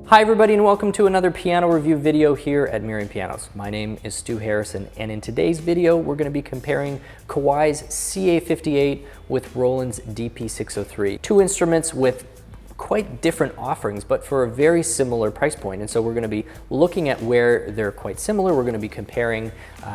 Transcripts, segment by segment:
Hi everybody and welcome to another piano review video here at Merriam Pianos. My name is Stu Harrison and in today's video we're going to be comparing Kawai's CA58 with Roland's DP603. Two instruments with quite different offerings but for a very similar price point, and so we're going to be looking at where they're quite similar. We're going to be comparing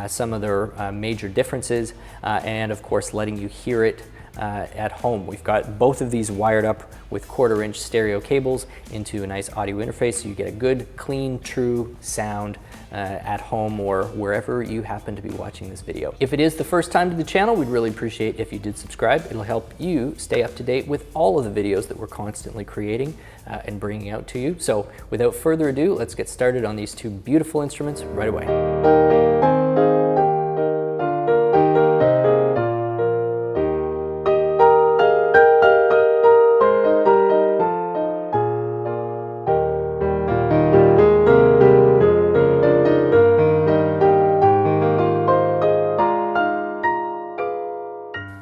some of their major differences and of course letting you hear it at home. We've got both of these wired up with 1/4-inch stereo cables into a nice audio interface so you get a good, clean, true sound at home or wherever you happen to be watching this video. If it is the first time to the channel, we'd really appreciate if you did subscribe. It'll help you stay up to date with all of the videos that we're constantly creating and bringing out to you. So without further ado, let's get started on these two beautiful instruments right away.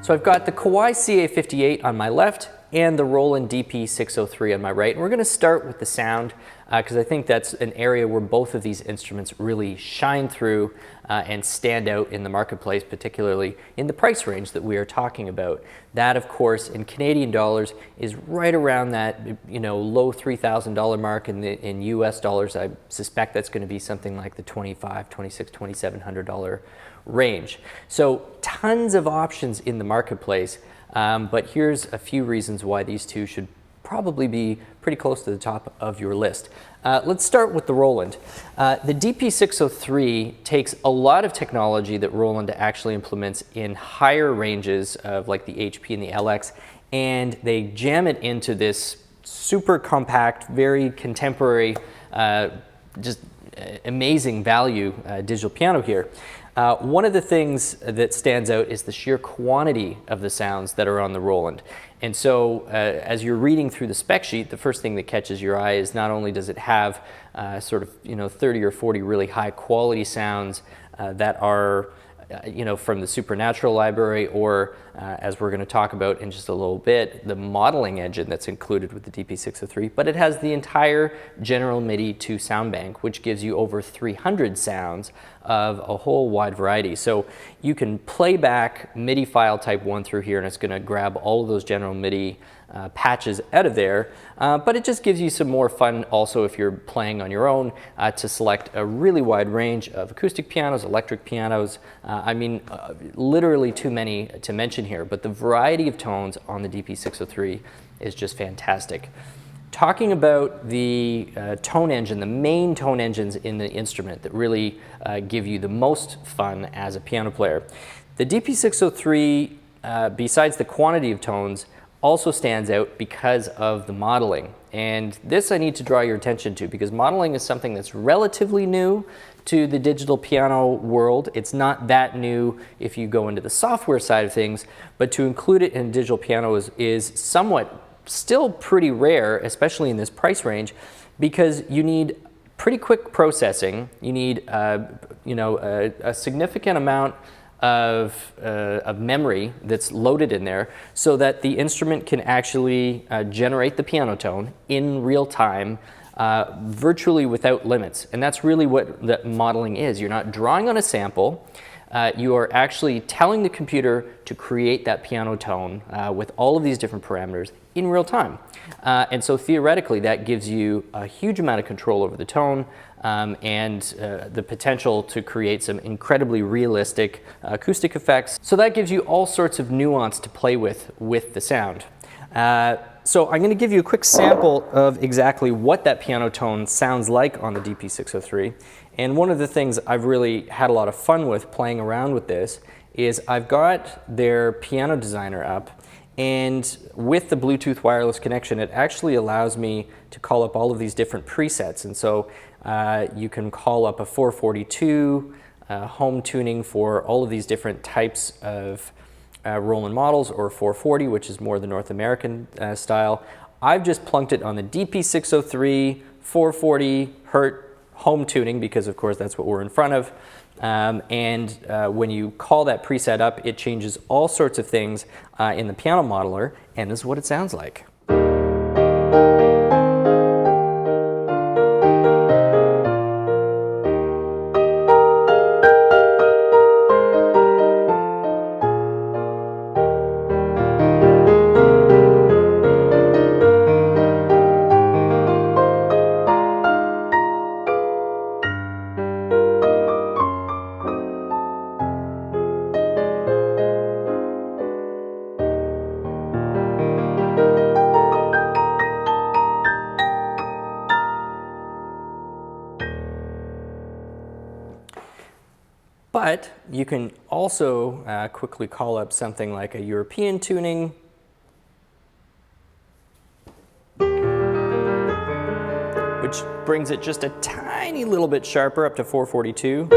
So I've got the Kawai CA58 on my left and the Roland DP603 on my right. And we're going to start with the sound because I think that's an area where both of these instruments really shine through and stand out in the marketplace, particularly in the price range that we are talking about. That, of course, in Canadian dollars is right around that, low $3,000 mark. In US dollars, I suspect that's going to be something like the $2,500, $2,600, $2,700 range. So tons of options in the marketplace, but here's a few reasons why these two should probably be pretty close to the top of your list. Let's start with the Roland. The DP603 takes a lot of technology that Roland actually implements in higher ranges of like the HP and the LX, and they jam it into this super compact, very contemporary, just amazing value digital piano here. One of the things that stands out is the sheer quantity of the sounds that are on the Roland. And so as you're reading through the spec sheet, the first thing that catches your eye is not only does it have sort of 30 or 40 really high quality sounds that are from the Supernatural library, or as we're going to talk about in just a little bit, the modeling engine that's included with the DP603, but it has the entire General MIDI 2 sound bank, which gives you over 300 sounds of a whole wide variety. So you can play back MIDI file type 1 through here, and it's going to grab all of those General MIDI patches out of there, but it just gives you some more fun also if you're playing on your own to select a really wide range of acoustic pianos, electric pianos. Literally too many to mention here, but the variety of tones on the DP603 is just fantastic. Talking about the tone engine, the main tone engines in the instrument that really give you the most fun as a piano player. The DP603, besides the quantity of tones, also stands out because of the modeling. And this I need to draw your attention to because modeling is something that's relatively new to the digital piano world. It's not that new if you go into the software side of things, but to include it in digital piano is somewhat still pretty rare, especially in this price range, because you need pretty quick processing. You need a significant amount of memory that's loaded in there so that the instrument can actually generate the piano tone in real time, virtually without limits. And that's really what the modeling is. You're not drawing on a sample. You are actually telling the computer to create that piano tone with all of these different parameters in real time. And so theoretically, that gives you a huge amount of control over the tone and the potential to create some incredibly realistic acoustic effects. So that gives you all sorts of nuance to play with the sound. So I'm going to give you a quick sample of exactly what that piano tone sounds like on the DP603. And one of the things I've really had a lot of fun with playing around with this is I've got their piano designer up, and with the Bluetooth wireless connection, it actually allows me to call up all of these different presets. And so you can call up a 442, home tuning for all of these different types of Roland models, or 440, which is more the North American style. I've just plunked it on the DP603 440 Hz home tuning because of course that's what we're in front of. When you call that preset up, it changes all sorts of things in the piano modeler, and this is what it sounds like. But you can also quickly call up something like a European tuning, which brings it just a tiny little bit sharper up to 442.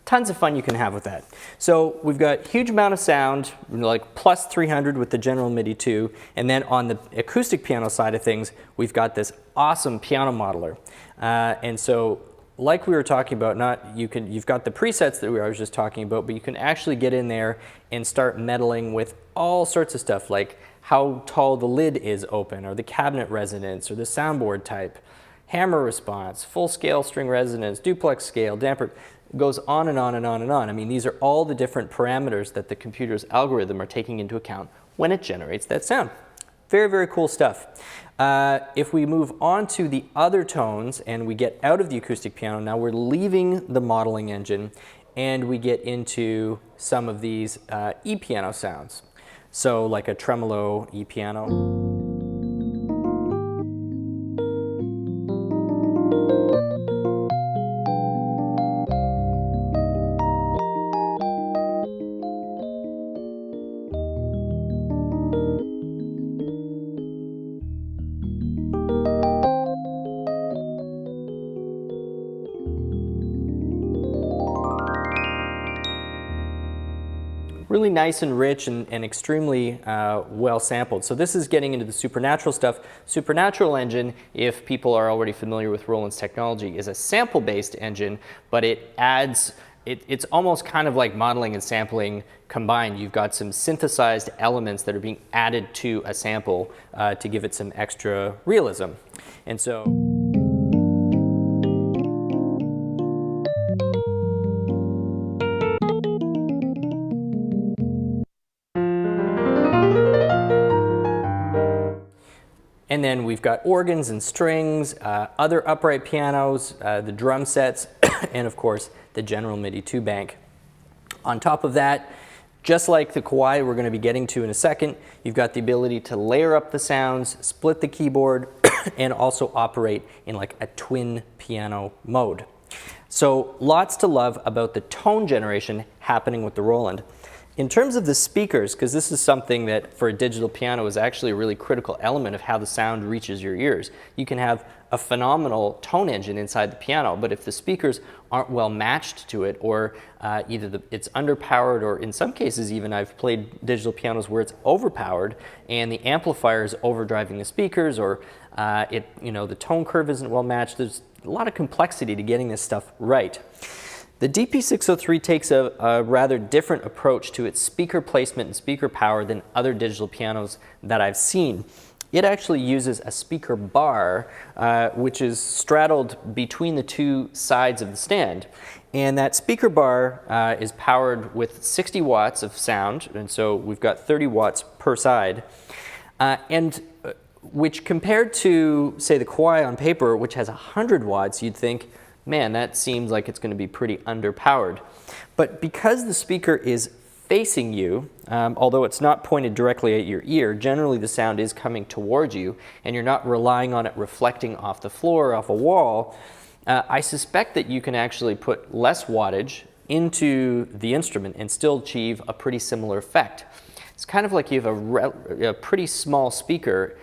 Tons of fun you can have with that. So we've got huge amount of sound, like plus 300 with the general MIDI 2, and then on the acoustic piano side of things, we've got this awesome piano modeler. And so, like we were talking about, you've got the presets that I was just talking about, but you can actually get in there and start meddling with all sorts of stuff, like how tall the lid is open, or the cabinet resonance, or the soundboard type, hammer response, full scale string resonance, duplex scale, damper. Goes on and on and on and on. I mean, these are all the different parameters that the computer's algorithm are taking into account when it generates that sound. Very, very cool stuff. If we move on to the other tones and we get out of the acoustic piano, now we're leaving the modeling engine and we get into some of these E-piano sounds. So like a tremolo E-piano. Really nice and rich and extremely well sampled. So this is getting into the supernatural stuff. Supernatural engine, if people are already familiar with Roland's technology, is a sample-based engine, but it adds, it's almost kind of like modeling and sampling combined. You've got some synthesized elements that are being added to a sample to give it some extra realism. And so and then we've got organs and strings, other upright pianos, the drum sets, and of course the general MIDI 2 bank. On top of that, just like the Kawai we're going to be getting to in a second, you've got the ability to layer up the sounds, split the keyboard, and also operate in like a twin piano mode. So lots to love about the tone generation happening with the Roland. In terms of the speakers, because this is something that for a digital piano is actually a really critical element of how the sound reaches your ears. You can have a phenomenal tone engine inside the piano, but if the speakers aren't well matched to it, or either it's underpowered, or in some cases even I've played digital pianos where it's overpowered and the amplifier is overdriving the speakers, or the tone curve isn't well matched. There's a lot of complexity to getting this stuff right. The DP603 takes a rather different approach to its speaker placement and speaker power than other digital pianos that I've seen. It actually uses a speaker bar, which is straddled between the two sides of the stand. And that speaker bar is powered with 60 watts of sound, and so we've got 30 watts per side. Which compared to, say, the Kawai on paper, which has 100 watts, you'd think, man, that seems like it's going to be pretty underpowered. But because the speaker is facing you, although it's not pointed directly at your ear, generally the sound is coming towards you, and you're not relying on it reflecting off the floor or off a wall, I suspect that you can actually put less wattage into the instrument and still achieve a pretty similar effect. It's kind of like you have a pretty small speaker.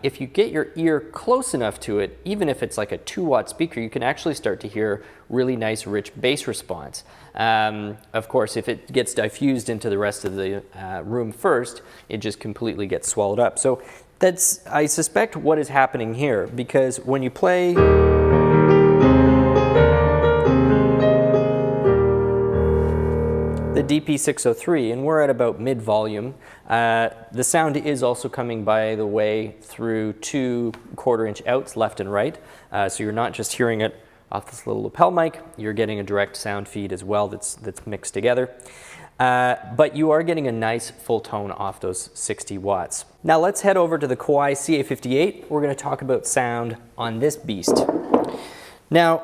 If you get your ear close enough to it, even if it's like a 2-watt speaker, you can actually start to hear really nice, rich bass response. Of course, if it gets diffused into the rest of the room first, it just completely gets swallowed up. So that's, I suspect, what is happening here, because when you play the DP603, and we're at about mid-volume. The sound is also coming, by the way, through 2 1/4-inch outs left and right, so you're not just hearing it off this little lapel mic. You're getting a direct sound feed as well that's mixed together. But you are getting a nice full tone off those 60 watts. Now let's head over to the Kawai CA58. We're going to talk about sound on this beast. Now,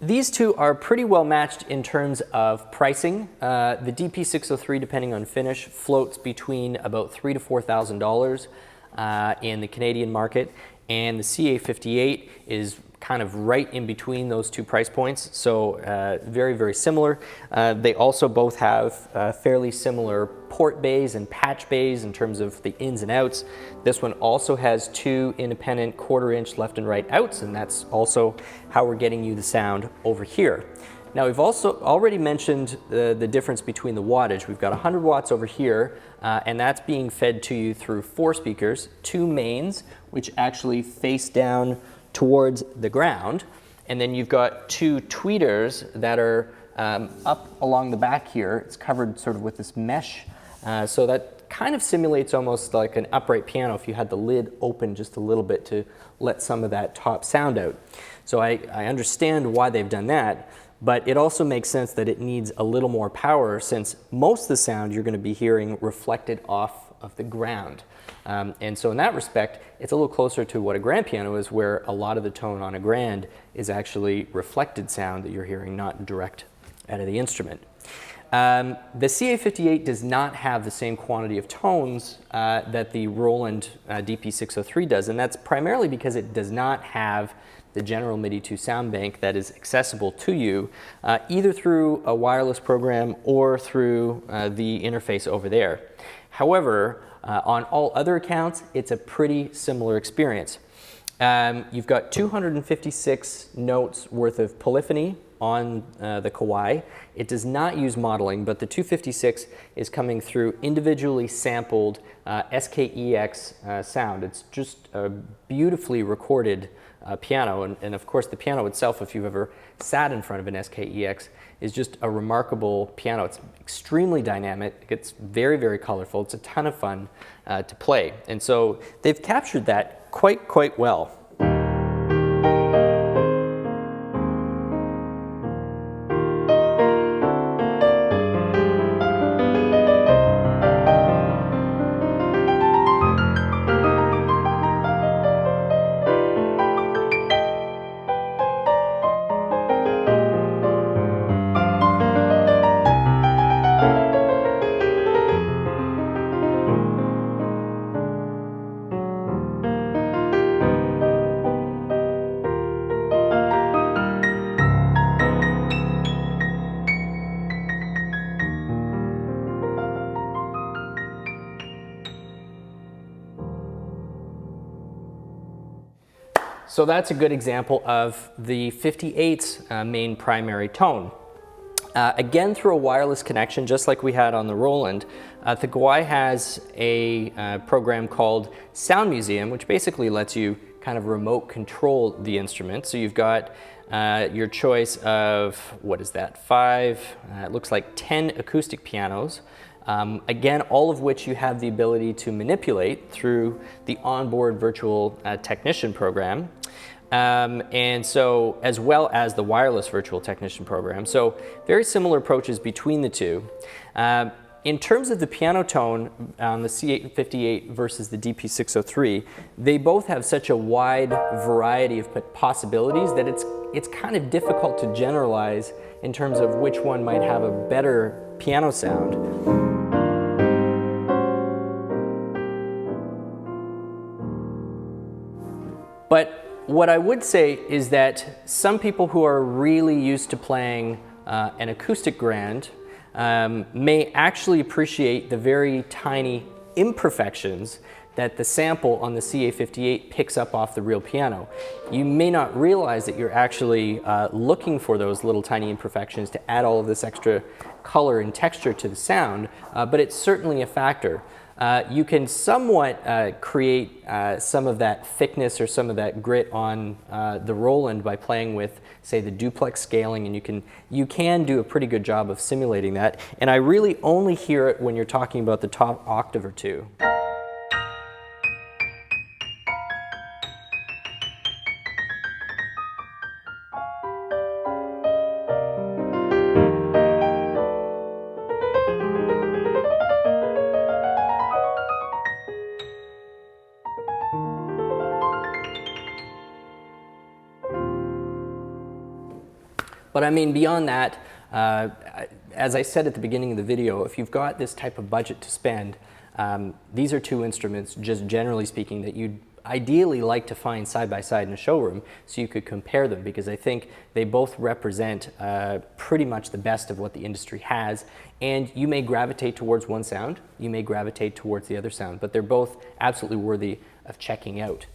these two are pretty well matched in terms of pricing. The DP603, depending on finish, floats between about $3,000 to $4,000 in the Canadian market, and the CA58 is kind of right in between those two price points, so very, very similar. They also both have fairly similar port bays and patch bays in terms of the ins and outs. This one also has two independent 1/4 inch left and right outs, and that's also how we're getting you the sound over here. Now, we've also already mentioned the difference between the wattage. We've got 100 watts over here, and that's being fed to you through 4 speakers, 2 mains, which actually face down towards the ground, and then you've got 2 tweeters that are up along the back here. It's covered sort of with this mesh, so that kind of simulates almost like an upright piano if you had the lid open just a little bit to let some of that top sound out. So I understand why they've done that, but it also makes sense that it needs a little more power, since most of the sound you're going to be hearing reflected off of the ground. And so in that respect, it's a little closer to what a grand piano is, where a lot of the tone on a grand is actually reflected sound that you're hearing, not direct out of the instrument. The CA58 does not have the same quantity of tones that the Roland DP603 does, and that's primarily because it does not have the general MIDI 2 sound bank that is accessible to you either through a wireless program or through the interface over there. However, on all other accounts, it's a pretty similar experience. You've got 256 notes worth of polyphony on the Kawai. It does not use modeling, but the 256 is coming through individually sampled SKEX sound. It's just a beautifully recorded piano, and of course the piano itself, if you've ever sat in front of an SKEX, is just a remarkable piano. It's extremely dynamic, it's very, very colorful, it's a ton of fun to play, and so they've captured that quite well. So that's a good example of the 58's main primary tone. Again, through a wireless connection, just like we had on the Roland, the Kawai has a program called Sound Museum, which basically lets you kind of remote control the instrument. So you've got your choice of, what is that, 5, it looks like 10 acoustic pianos. Again, all of which you have the ability to manipulate through the onboard virtual technician program. And so, as well as the wireless virtual technician program. So very similar approaches between the two. In terms of the piano tone on the CA58 versus the DP603, they both have such a wide variety of possibilities that it's kind of difficult to generalize in terms of which one might have a better piano sound. But what I would say is that some people who are really used to playing an acoustic grand may actually appreciate the very tiny imperfections that the sample on the CA58 picks up off the real piano. You may not realize that you're actually looking for those little tiny imperfections to add all of this extra color and texture to the sound, but it's certainly a factor. You can somewhat create some of that thickness or some of that grit on the Roland by playing with, say, the duplex scaling, and you can do a pretty good job of simulating that. And I really only hear it when you're talking about the top octave or two. But I mean, beyond that, as I said at the beginning of the video, if you've got this type of budget to spend, these are two instruments, just generally speaking, that you'd ideally like to find side by side in a showroom so you could compare them, because I think they both represent pretty much the best of what the industry has, and you may gravitate towards one sound, you may gravitate towards the other sound, but they're both absolutely worthy of checking out.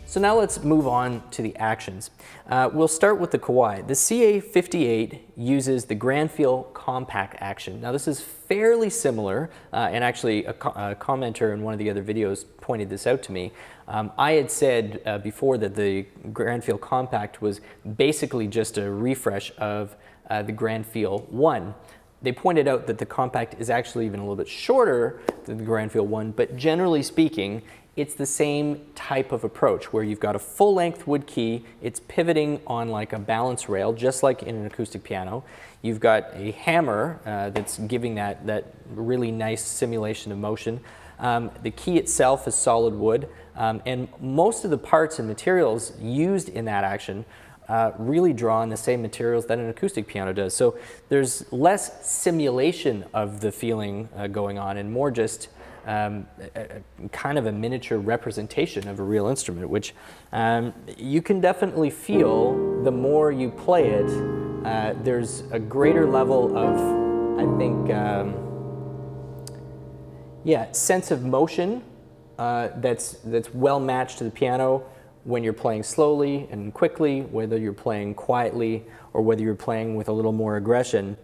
So now let's move on to the actions. We'll start with the Kawai. The CA58 uses the Grand-Feel Compact action. Now this is fairly similar, and actually a commenter in one of the other videos pointed this out to me. I had said before that the Grand-Feel Compact was basically just a refresh of the Grand-Feel 1. They pointed out that the Compact is actually even a little bit shorter than the Grand-Feel 1, but generally speaking, it's the same type of approach where you've got a full-length wood key, it's pivoting on like a balance rail, just like in an acoustic piano. You've got a hammer that's giving that really nice simulation of motion. The key itself is solid wood, and most of the parts and materials used in that action really draw on the same materials that an acoustic piano does. So there's less simulation of the feeling going on and more just kind of a miniature representation of a real instrument, which you can definitely feel the more you play it. There's a greater level of, I think, sense of motion that's well matched to the piano when you're playing slowly and quickly, whether you're playing quietly or whether you're playing with a little more aggression.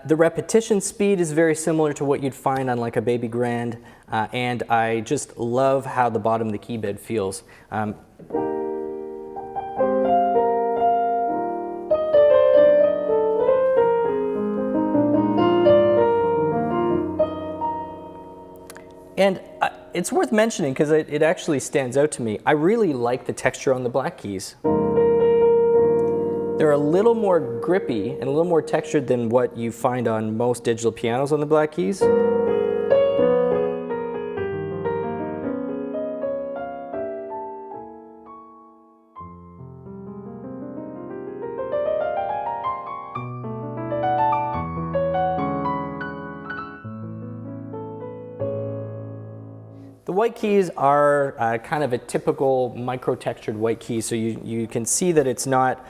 The repetition speed is very similar to what you'd find on like a baby grand, and I just love how the bottom of the key bed feels. And it's worth mentioning because it actually stands out to me. I really like the texture on the black keys. They're a little more grippy and a little more textured than what you find on most digital pianos on the black keys. The white keys are kind of a typical micro-textured white key, so you can see that it's not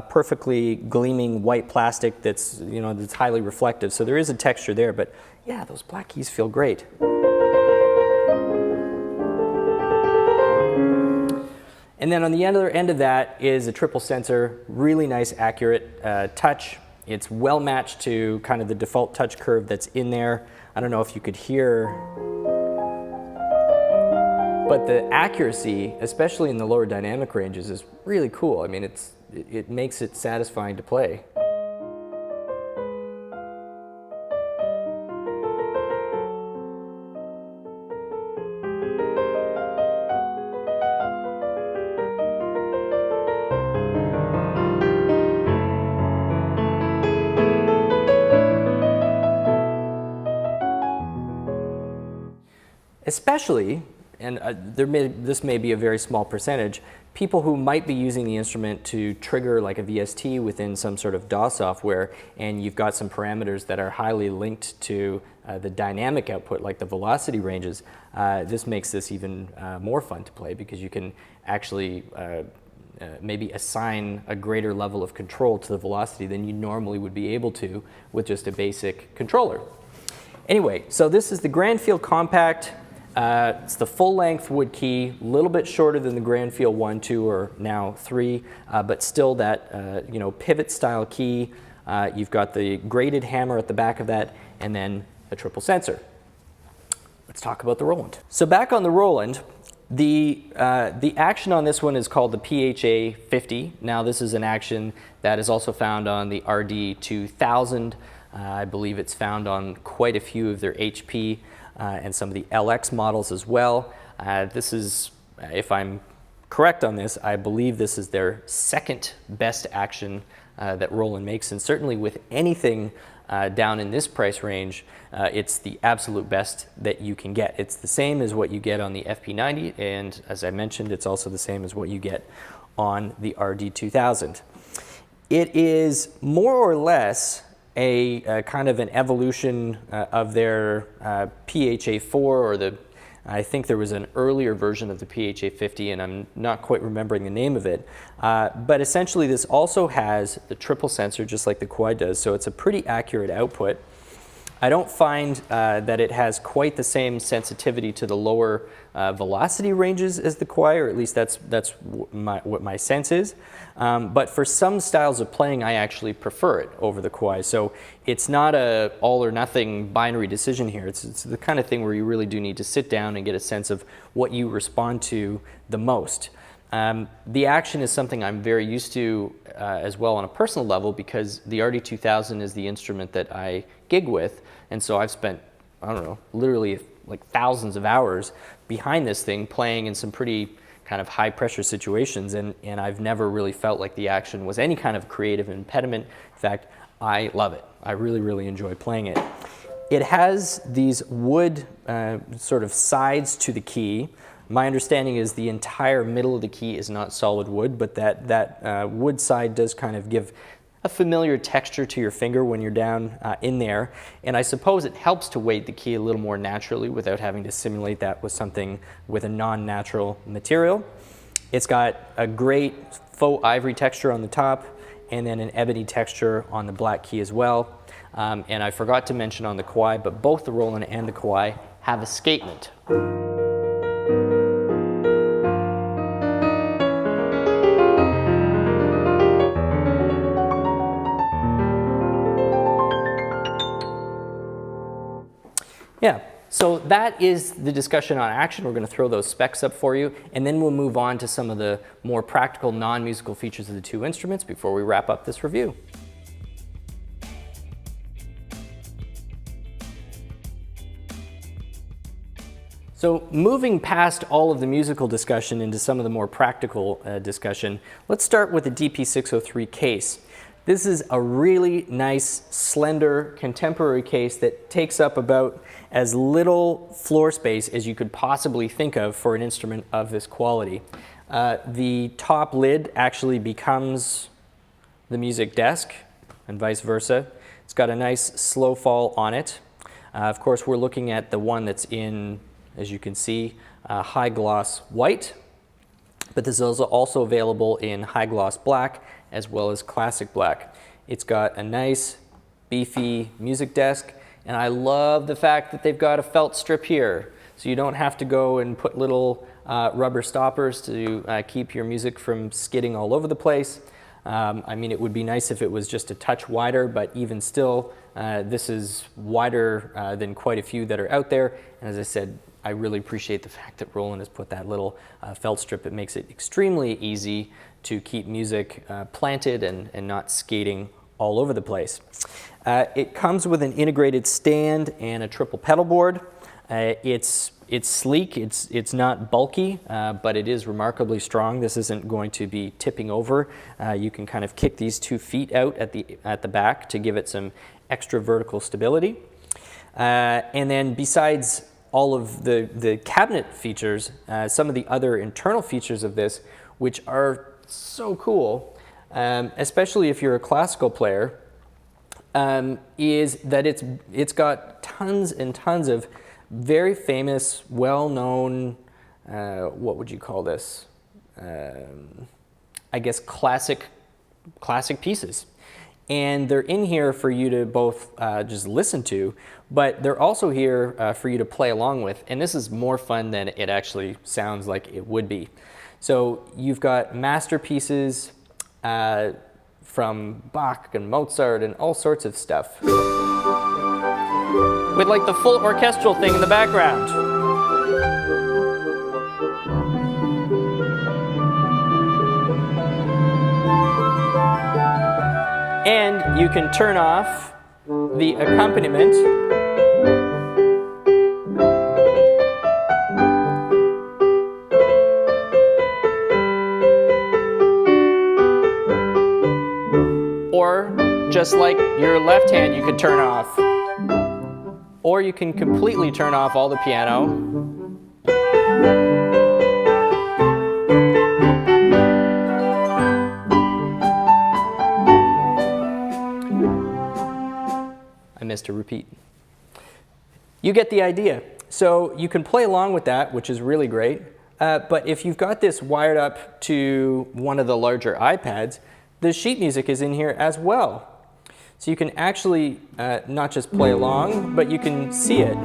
perfectly gleaming white plastic that's, that's highly reflective. So there is a texture there, but yeah, those black keys feel great. And then on the other end of that is a triple sensor, really nice, accurate touch. It's well matched to kind of the default touch curve that's in there. I don't know if you could hear, but the accuracy, especially in the lower dynamic ranges, is really cool. I mean, it makes it satisfying to play. Especially, and this may be a very small percentage, people who might be using the instrument to trigger like a VST within some sort of DAW software, and you've got some parameters that are highly linked to the dynamic output, like the velocity ranges. This makes this even more fun to play because you can actually maybe assign a greater level of control to the velocity than you normally would be able to with just a basic controller. Anyway, so this is the Grand-Feel Compact. It's the full-length wood key, a little bit shorter than the Grand Feel 1, 2, or now 3, but still that pivot-style key. You've got the graded hammer at the back of that, and then a triple sensor. Let's talk about the Roland. So back on the Roland, the action on this one is called the PHA50. Now this is an action that is also found on the RD2000. I believe it's found on quite a few of their HP and some of the LX models as well. This is, if I'm correct on this, I believe this is their second best action that Roland makes, and certainly with anything down in this price range, it's the absolute best that you can get. It's the same as what you get on the FP90, and as I mentioned, it's also the same as what you get on the RD2000. It is more or less a kind of an evolution of their PHA4, or I think there was an earlier version of the PHA50, and I'm not quite remembering the name of it. But essentially this also has the triple sensor, just like the Kawai does, so it's a pretty accurate output. I don't find that it has quite the same sensitivity to the lower velocity ranges as the Kawai, or at least that's what my sense is. But for some styles of playing, I actually prefer it over the Kawai. So it's not a all or nothing binary decision here. It's the kind of thing where you really do need to sit down and get a sense of what you respond to the most. The action is something I'm very used to as well on a personal level, because the RD2000 is the instrument that I gig with, and so I've spent, I don't know, literally like thousands of hours behind this thing playing in some pretty kind of high pressure situations, and I've never really felt like the action was any kind of creative impediment. In fact, I love it. I really, really enjoy playing it. It has these wood sort of sides to the key. My understanding is the entire middle of the key is not solid wood, but that wood side does kind of give a familiar texture to your finger when you're down in there. And I suppose it helps to weight the key a little more naturally without having to simulate that with something with a non-natural material. It's got a great faux ivory texture on the top, and then an ebony texture on the black key as well. And I forgot to mention on the Kawai, but both the Roland and the Kawai have escapement. Yeah, so that is the discussion on action. We're going to throw those specs up for you, and then we'll move on to some of the more practical non-musical features of the two instruments before we wrap up this review. So moving past all of the musical discussion into some of the more practical discussion, let's start with the DP603 case. This is a really nice, slender, contemporary case that takes up about as little floor space as you could possibly think of for an instrument of this quality. The top lid actually becomes the music desk, and vice versa. It's got a nice slow fall on it. Of course, we're looking at the one that's in, as you can see, high gloss white, but this is also available in high gloss black as well as classic black. It's got a nice beefy music desk, and I love the fact that they've got a felt strip here, so you don't have to go and put little rubber stoppers to keep your music from skidding all over the place. I mean, it would be nice if it was just a touch wider, but even still, this is wider than quite a few that are out there. And as I said, I really appreciate the fact that Roland has put that little felt strip. It makes it extremely easy to keep music planted and not skating all over the place. It comes with an integrated stand and a triple pedal board. It's sleek, it's not bulky, but it is remarkably strong. This isn't going to be tipping over. You can kind of kick these 2 feet out at the back to give it some extra vertical stability. And then besides all of the cabinet features, some of the other internal features of this, which are so cool, especially if you're a classical player, is that it's got tons and tons of very famous, well-known, what would you call this? I guess classic pieces. And they're in here for you to both just listen to, but they're also here for you to play along with. And this is more fun than it actually sounds like it would be. So you've got masterpieces from Bach and Mozart and all sorts of stuff, with like the full orchestral thing in the background. And you can turn off the accompaniment or just like your left hand you could turn off, or you can completely turn off all the piano. I missed a repeat. You get the idea. So you can play along with that, which is really great. But if you've got this wired up to one of the larger iPads, the sheet music is in here as well. So you can actually not just play along, but you can see it.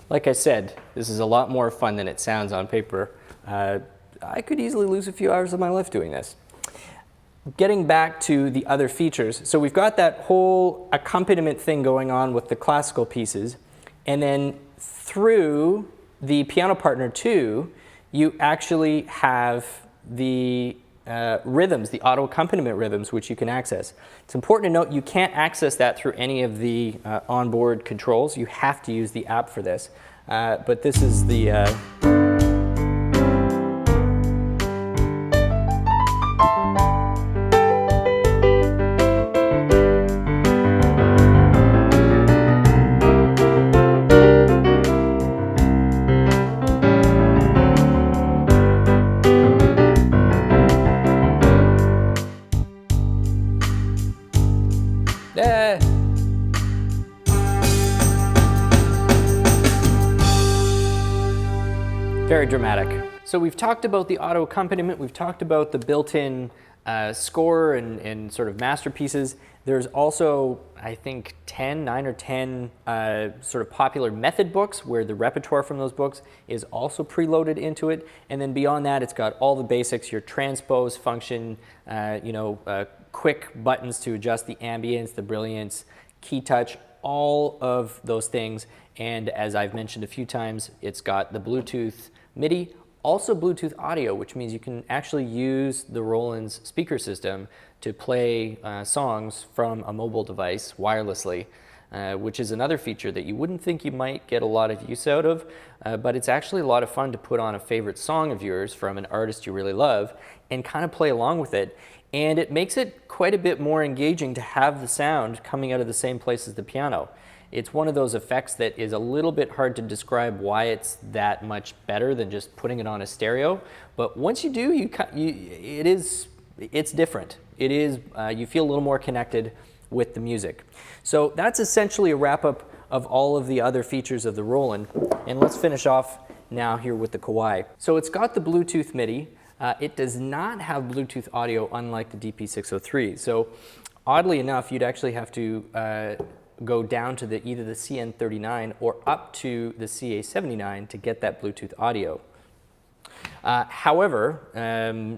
Like I said, this is a lot more fun than it sounds on paper. I could easily lose a few hours of my life doing this. Getting back to the other features, so we've got that whole accompaniment thing going on with the classical pieces, and then through the Piano Partner 2, you actually have the rhythms, the auto accompaniment rhythms, which you can access. It's important to note you can't access that through any of the onboard controls. You have to use the app for this. But this is the very dramatic. So we've talked about the auto accompaniment, we've talked about the built-in score and sort of masterpieces. There's also, I think, 9 or 10 sort of popular method books where the repertoire from those books is also preloaded into it. And then beyond that, it's got all the basics, your transpose function, quick buttons to adjust the ambience, the brilliance, key touch, all of those things. And as I've mentioned a few times, it's got the Bluetooth MIDI, also Bluetooth audio, which means you can actually use the Roland's speaker system to play songs from a mobile device wirelessly, which is another feature that you wouldn't think you might get a lot of use out of, but it's actually a lot of fun to put on a favorite song of yours from an artist you really love and kind of play along with it. And it makes it quite a bit more engaging to have the sound coming out of the same place as the piano. It's one of those effects that is a little bit hard to describe why it's that much better than just putting it on a stereo. But once you do, it's different. It is, you feel a little more connected with the music. So that's essentially a wrap up of all of the other features of the Roland. And let's finish off now here with the Kawai. So it's got the Bluetooth MIDI. It does not have Bluetooth audio, unlike the DP603. So oddly enough, you'd actually have to go down to either the CN39 or up to the CA79 to get that Bluetooth audio. However,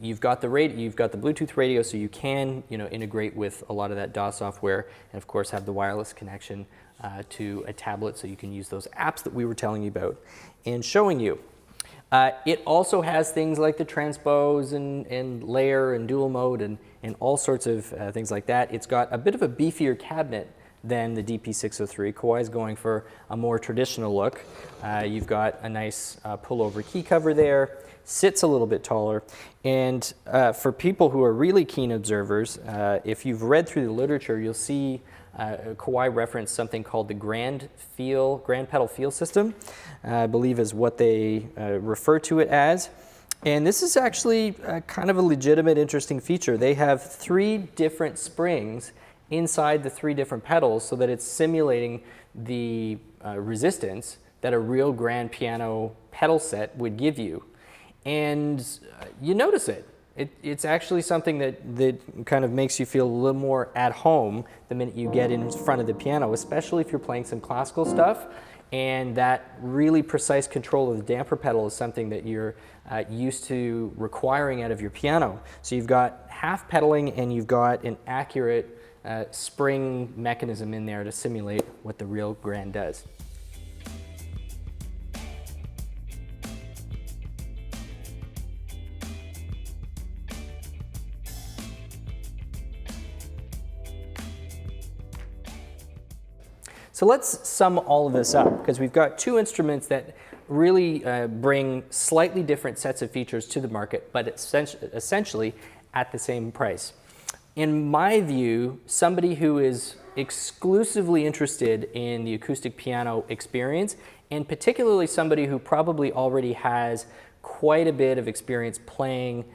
you've got the Bluetooth radio, so you can integrate with a lot of that DAW software, and of course have the wireless connection to a tablet, so you can use those apps that we were telling you about and showing you. It also has things like the transpose and layer and dual mode and all sorts of things like that. It's got a bit of a beefier cabinet than the DP603. Kawai's going for a more traditional look. You've got a nice pullover key cover there, sits a little bit taller, and for people who are really keen observers, if you've read through the literature, you'll see Kawai reference something called the grand pedal feel system, I believe is what they refer to it as. And this is actually kind of a legitimate, interesting feature. They have 3 different springs inside the 3 different pedals so that it's simulating the resistance that a real grand piano pedal set would give you. And you notice it. It's actually something that kind of makes you feel a little more at home the minute you get in front of the piano, especially if you're playing some classical stuff. And that really precise control of the damper pedal is something that you're used to requiring out of your piano. So you've got half pedaling and you've got an accurate spring mechanism in there to simulate what the real grand does. So let's sum all of this up, because we've got 2 instruments that really bring slightly different sets of features to the market, but essentially at the same price. In my view, somebody who is exclusively interested in the acoustic piano experience, and particularly somebody who probably already has quite a bit of experience playing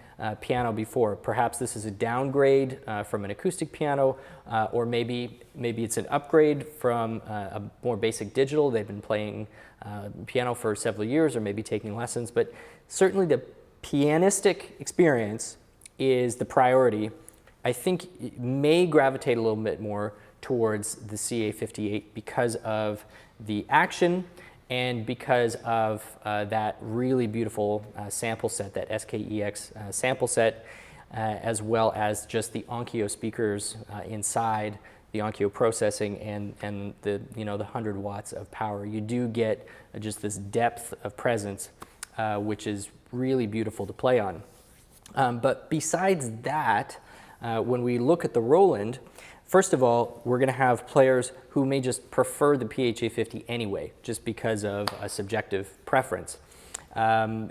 piano before. Perhaps this is a downgrade from an acoustic piano, or maybe it's an upgrade from a more basic digital. They've been playing piano for several years, or maybe taking lessons, but certainly the pianistic experience is the priority. I think it may gravitate a little bit more towards the CA58 because of the action and because of that really beautiful sample set, that SKEX sample set, as well as just the Onkyo speakers inside, the Onkyo processing, and the, the 100 watts of power. You do get just this depth of presence, which is really beautiful to play on. But besides that, when we look at the Roland, first of all, we're going to have players who may just prefer the PHA50 anyway, just because of a subjective preference. But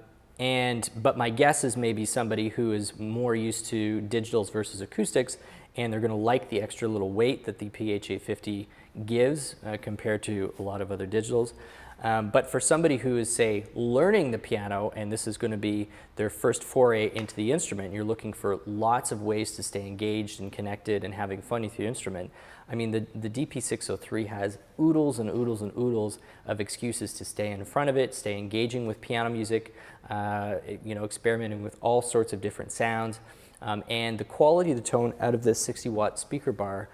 my guess is maybe somebody who is more used to digitals versus acoustics, and they're going to like the extra little weight that the PHA50 gives compared to a lot of other digitals. But for somebody who is, say, learning the piano, and this is going to be their first foray into the instrument, you're looking for lots of ways to stay engaged and connected and having fun with your instrument. I mean, the DP603 has oodles and oodles and oodles of excuses to stay in front of it, stay engaging with piano music, experimenting with all sorts of different sounds. And the quality of the tone out of this 60-watt speaker bar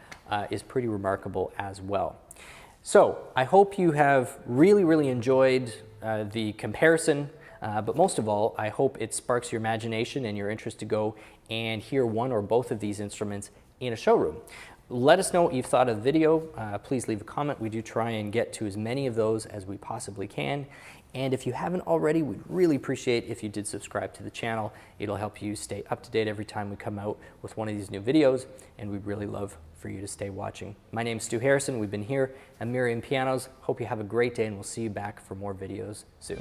is pretty remarkable as well. So I hope you have really enjoyed the comparison, but most of all, I hope it sparks your imagination and your interest to go and hear one or both of these instruments in a showroom. Let us know what you've thought of the video. Please leave a comment. We do try and get to as many of those as we possibly can. And if you haven't already, we'd really appreciate if you did subscribe to the channel. It'll help you stay up to date every time we come out with one of these new videos, and we'd really love for you to stay watching. My name's Stu Harrison. We've been here at Merriam Pianos. Hope you have a great day, and we'll see you back for more videos soon.